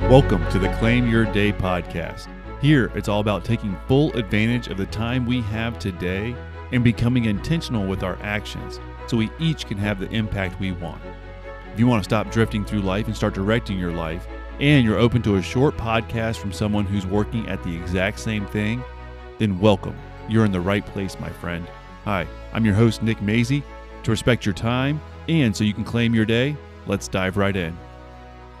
Welcome to the Claim Your Day podcast. Here, it's all about taking full advantage of the time we have today and becoming intentional with our actions so we each can have the impact we want. If you want to stop drifting through life and start directing your life, and you're open to a short podcast from someone who's working at the exact same thing, then welcome. You're in the right place, my friend. Hi, I'm your host, Nick Mazey. To respect your time and so you can claim your day, let's dive right in.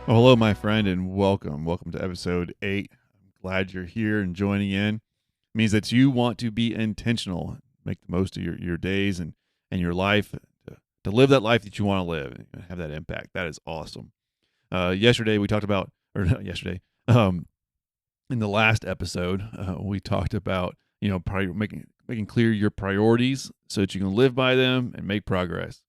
Well, hello, my friend, and welcome. Welcome to episode 8. I'm glad you're here and joining in. It means that you want to be intentional, make the most of your days and your life, to live that life that you want to live and have that impact. That is awesome. Yesterday we talked about, in the last episode, we talked about, making clear your priorities so that you can live by them and make progress.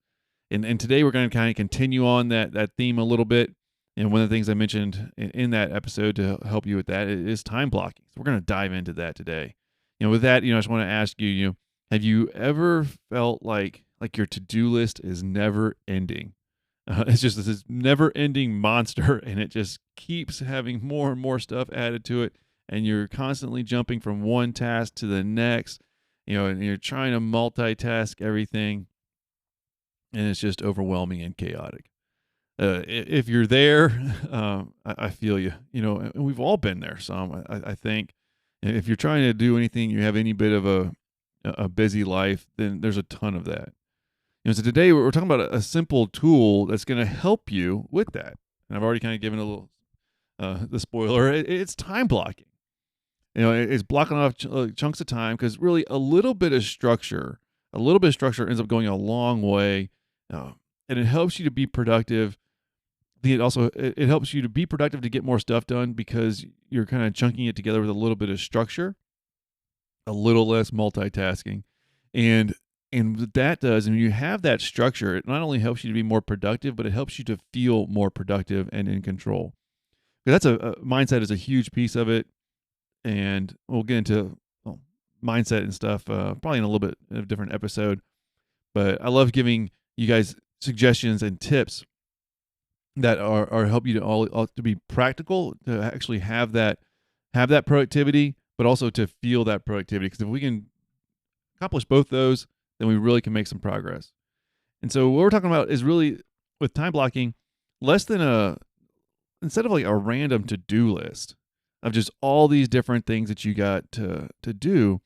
And today we're going to kind of continue on that theme a little bit. And one of the things I mentioned in that episode to help you with that is time blocking. So we're going to dive into that today. With that, I just want to ask you, have you ever felt like your to-do list is never ending? It's just this never-ending monster, and it just keeps having more and more stuff added to it, and you're constantly jumping from one task to the next, and you're trying to multitask everything, and it's just overwhelming and chaotic. If you're there, I feel you, and we've all been there some. I think if you're trying to do anything, you have any bit of a busy life, then there's a ton of that. So today we're talking about a simple tool that's going to help you with that. And I've already kind of given a little the spoiler. It's time blocking. It's blocking off chunks of time, because really a little bit of structure ends up going a long way, and it helps you to be productive. It helps you to be productive to get more stuff done, because you're kind of chunking it together with a little bit of structure, a little less multitasking. And what that does, and when you have that structure, it not only helps you to be more productive, but it helps you to feel more productive and in control. Because that's a mindset is a huge piece of it. And we'll get into mindset and stuff probably in a little bit of a different episode. But I love giving you guys suggestions and tips that are help you to be practical, to actually have that productivity, but also to feel that productivity. Because if we can accomplish both those, then we really can make some progress. And so what we're talking about is really, with time blocking, instead of like a random to-do list of just all these different things that you got to do,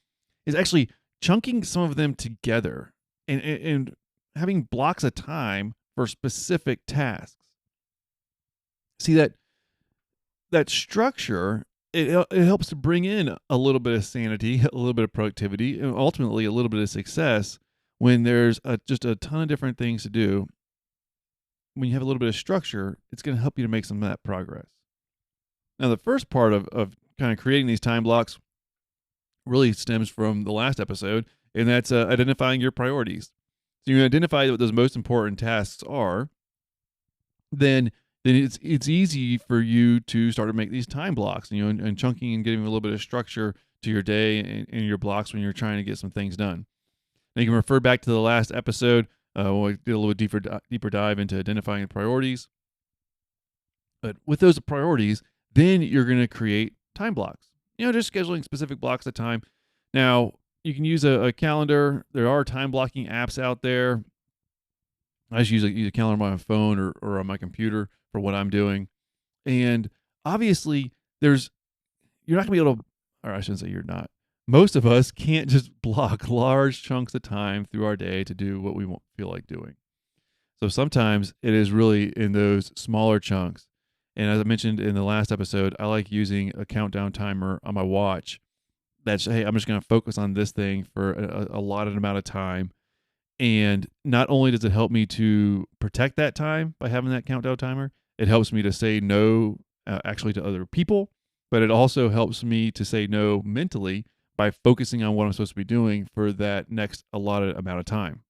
is actually chunking some of them together and having blocks of time for specific tasks. See, that structure, it helps to bring in a little bit of sanity, a little bit of productivity, and ultimately a little bit of success when there's just a ton of different things to do. When you have a little bit of structure, it's going to help you to make some of that progress. Now, the first part of kind of creating these time blocks really stems from the last episode, and that's identifying your priorities. So you identify what those most important tasks are, then it's easy for you to start to make these time blocks, and chunking and getting a little bit of structure to your day and your blocks when you're trying to get some things done. Now, you can refer back to the last episode when we did a little deeper dive into identifying priorities. But with those priorities, then you're going to create time blocks. Just scheduling specific blocks of time. Now, you can use a calendar. There are time blocking apps out there. I just use a calendar on my phone or on my computer for what I'm doing. And obviously, you're not going to be able to, or I shouldn't say you're not. Most of us can't just block large chunks of time through our day to do what we feel like doing. So sometimes it is really in those smaller chunks. And as I mentioned in the last episode, I like using a countdown timer on my watch. That's, hey, I'm just going to focus on this thing for a allotted amount of time. And not only does it help me to protect that time by having that countdown timer, it helps me to say no actually to other people, but it also helps me to say no mentally by focusing on what I'm supposed to be doing for that next allotted amount of time.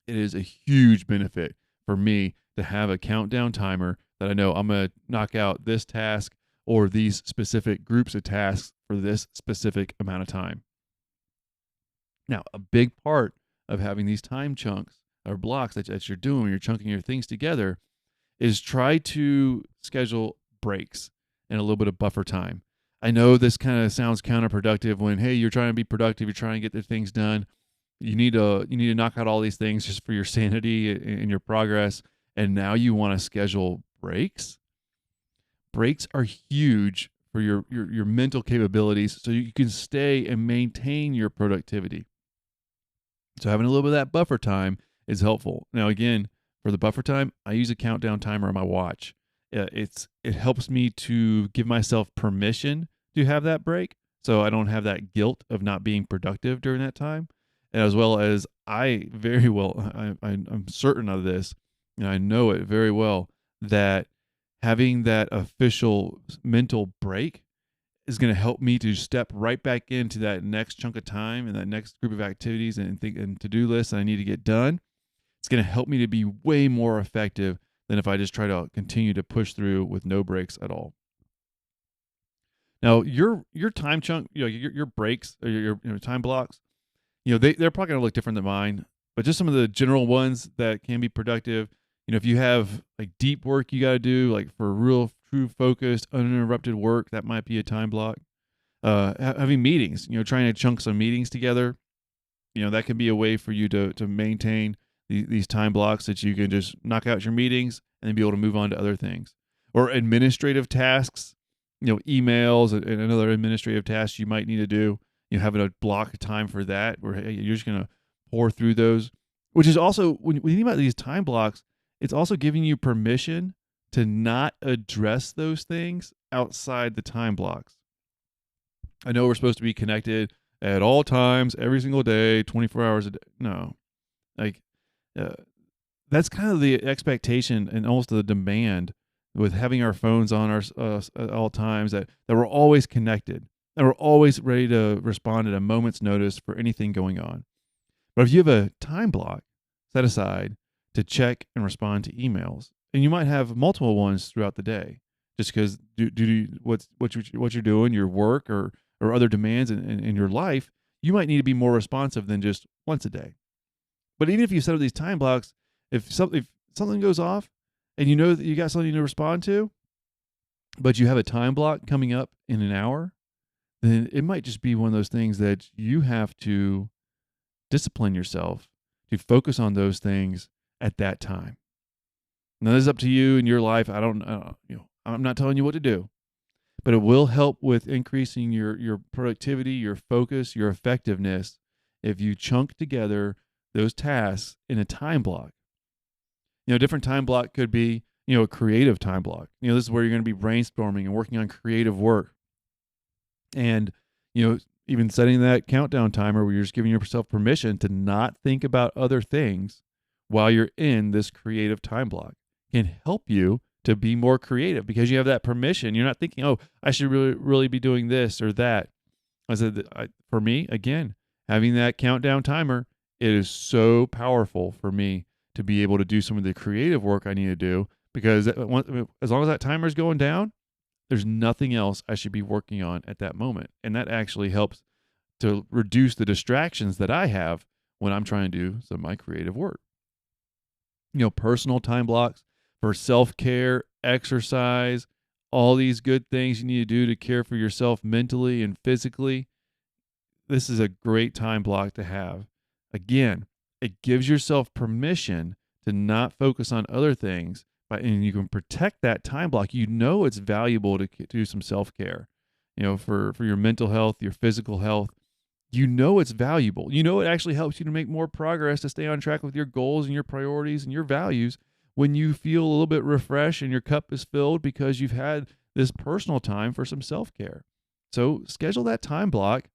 It is a huge benefit for me to have a countdown timer that I know I'm going to knock out this task or these specific groups of tasks for this specific amount of time. Now, a big part of having these time chunks or blocks that you're doing when you're chunking your things together is try to schedule breaks and a little bit of buffer time. I know this kind of sounds counterproductive when, hey, you're trying to be productive, you're trying to get the things done. You need to knock out all these things just for your sanity and your progress. And now you want to schedule breaks. Breaks are huge for your mental capabilities, so you can stay and maintain your productivity. So having a little bit of that buffer time is helpful. Now, again, for the buffer time, I use a countdown timer on my watch. It helps me to give myself permission to have that break, so I don't have that guilt of not being productive during that time. And as well as I'm certain of this, and I know it very well, that having that official mental break is going to help me to step right back into that next chunk of time and that next group of activities and to-do lists that I need to get done. It's going to help me to be way more effective than if I just try to continue to push through with no breaks at all. Now, your time chunk, your breaks or your time blocks, they're probably going to look different than mine, but just some of the general ones that can be productive. If you have like deep work you got to do, like for real, true focused, uninterrupted work, that might be a time block. Having meetings, trying to chunk some meetings together, that can be a way for you to maintain these time blocks that you can just knock out your meetings and then be able to move on to other things. Or administrative tasks, emails and other administrative tasks you might need to do. Having a block of time for that, where hey, you're just going to pour through those, which is also, when you think about these time blocks, it's also giving you permission to not address those things outside the time blocks. I know we're supposed to be connected at all times, every single day, 24 hours a day. No, that's kind of the expectation and almost the demand with having our phones on us at all times, that we're always connected and we're always ready to respond at a moment's notice for anything going on. But if you have a time block set aside to check and respond to emails, and you might have multiple ones throughout the day, just because what you're doing, your work or other demands in your life, you might need to be more responsive than just once a day. But even if you set up these time blocks, if something goes off and you know that you got something to respond to, but you have a time block coming up in an hour, then it might just be one of those things that you have to discipline yourself to focus on those things at that time. Now, this is up to you in your life. I'm not telling you what to do, but it will help with increasing your productivity, your focus, your effectiveness if you chunk together those tasks in a time block. A different time block could be, a creative time block. This is where you're going to be brainstorming and working on creative work. And, even setting that countdown timer where you're just giving yourself permission to not think about other things while you're in this creative time block can help you to be more creative because you have that permission. You're not thinking, oh, I should really be doing this or that. I said, for me, again, having that countdown timer, it is so powerful for me to be able to do some of the creative work I need to do, because as long as that timer is going down, there's nothing else I should be working on at that moment. And that actually helps to reduce the distractions that I have when I'm trying to do some of my creative work. Personal time blocks for self-care, exercise, all these good things you need to do to care for yourself mentally and physically. This is a great time block to have. Again, it gives yourself permission to not focus on other things, and you can protect that time block. It's valuable to do some self-care, for your mental health, your physical health. It's valuable. It actually helps you to make more progress, to stay on track with your goals and your priorities and your values when you feel a little bit refreshed and your cup is filled because you've had this personal time for some self-care. So schedule that time block.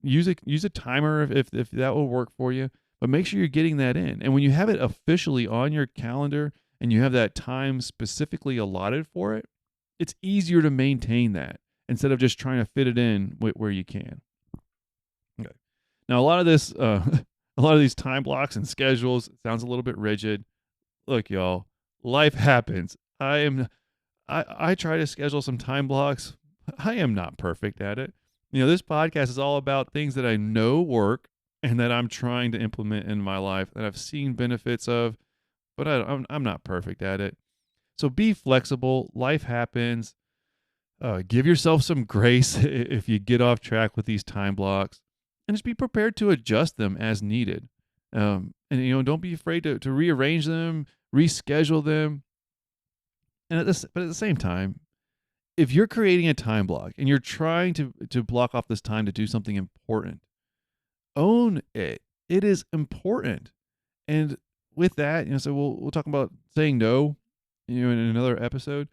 Use a timer if that will work for you, but make sure you're getting that in. And when you have it officially on your calendar and you have that time specifically allotted for it, it's easier to maintain that instead of just trying to fit it in where you can. Okay. Now, a lot of these time blocks and schedules sounds a little bit rigid. Look, y'all, life happens. I try to schedule some time blocks. I am not perfect at it. This podcast is all about things that I know work and that I'm trying to implement in my life that I've seen benefits of, but I'm not perfect at it. So be flexible. Life happens. Give yourself some grace if you get off track with these time blocks, and just be prepared to adjust them as needed. And don't be afraid to rearrange them, reschedule them. But at the same time, if you're creating a time block and you're trying to block off this time to do something important, own it. It is important. And with that, so we'll talk about saying no, in another episode.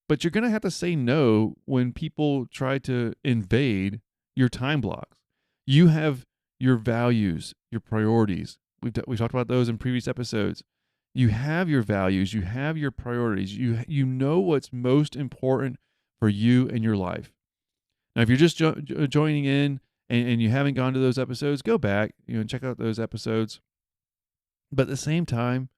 But you're gonna have to say no when people try to invade your time blocks. You have your values, your priorities. We've talked about those in previous episodes. You have your values, you have your priorities. You know what's most important for you and your life. Now, if you're just joining in and you haven't gone to those episodes, go back, and check out those episodes. But at the same time,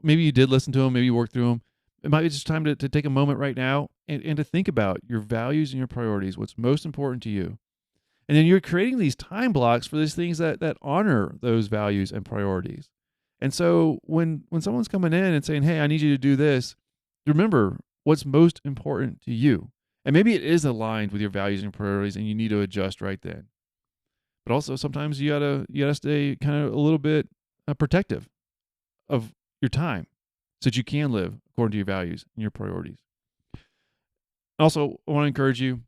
maybe you did listen to them, maybe you worked through them. It might be just time to take a moment right now and to think about your values and your priorities, what's most important to you. And then you're creating these time blocks for these things that honor those values and priorities. And so when someone's coming in and saying, hey, I need you to do this, remember what's most important to you. And maybe it is aligned with your values and priorities and you need to adjust right then. But also sometimes you gotta stay kind of a little bit protective of your time so that you can live according to your values and your priorities. Also, I want to encourage you,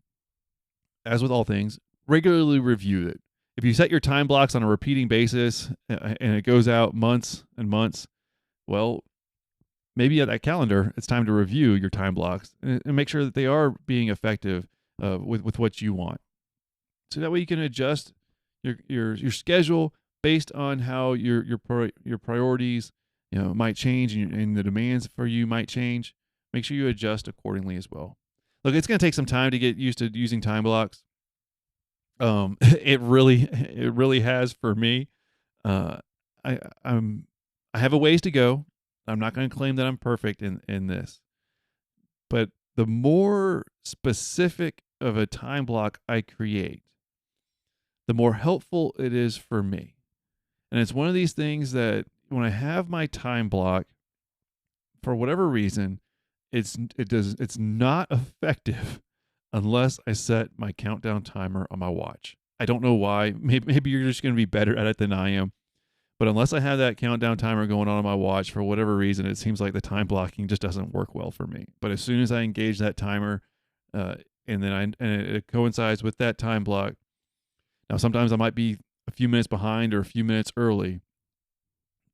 as with all things, regularly review it. If you set your time blocks on a repeating basis and it goes out months and months, well, maybe at that calendar, it's time to review your time blocks and make sure that they are being effective with what you want. So that way you can adjust your schedule based on how your priorities might change and the demands for you might change. Make sure you adjust accordingly as well. Look, it's going to take some time to get used to using time blocks. It really has for me. I have a ways to go. I'm not going to claim that I'm perfect in this, but the more specific of a time block I create, the more helpful it is for me. And it's one of these things that when I have my time block, for whatever reason, it's not effective unless I set my countdown timer on my watch. I don't know why. Maybe you're just going to be better at it than I am. But unless I have that countdown timer going on my watch, for whatever reason, it seems like the time blocking just doesn't work well for me. But as soon as I engage that timer, and it coincides with that time block. Now, sometimes I might be a few minutes behind or a few minutes early,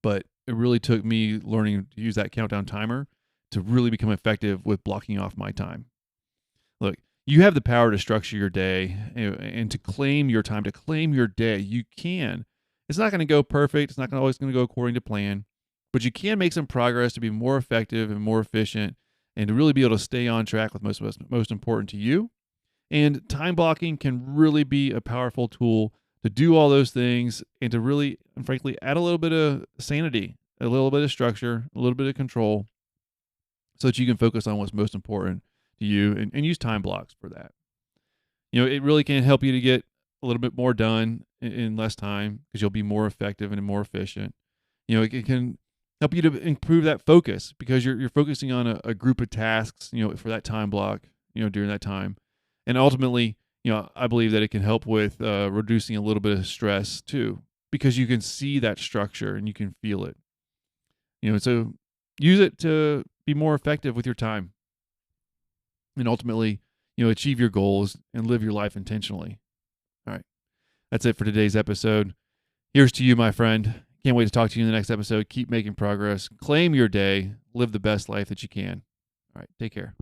but it really took me learning to use that countdown timer to really become effective with blocking off my time. Look, you have the power to structure your day and to claim your time, to claim your day. You can. It's not going to go perfect. It's not always going to go according to plan, but you can make some progress to be more effective and more efficient and to really be able to stay on track with most important to you. And time blocking can really be a powerful tool to do all those things and to really, and frankly, add a little bit of sanity, a little bit of structure, a little bit of control so that you can focus on what's most important to you and use time blocks for that. It really can help you to get a little bit more done in less time because you'll be more effective and more efficient. It can help you to improve that focus because you're focusing on a group of tasks, for that time block, during that time. And ultimately, I believe that it can help with reducing a little bit of stress too, because you can see that structure and you can feel it. So use it to be more effective with your time and ultimately, achieve your goals and live your life intentionally. All right. That's it for today's episode. Here's to you, my friend. Can't wait to talk to you in the next episode. Keep making progress. Claim your day. Live the best life that you can. All right. Take care.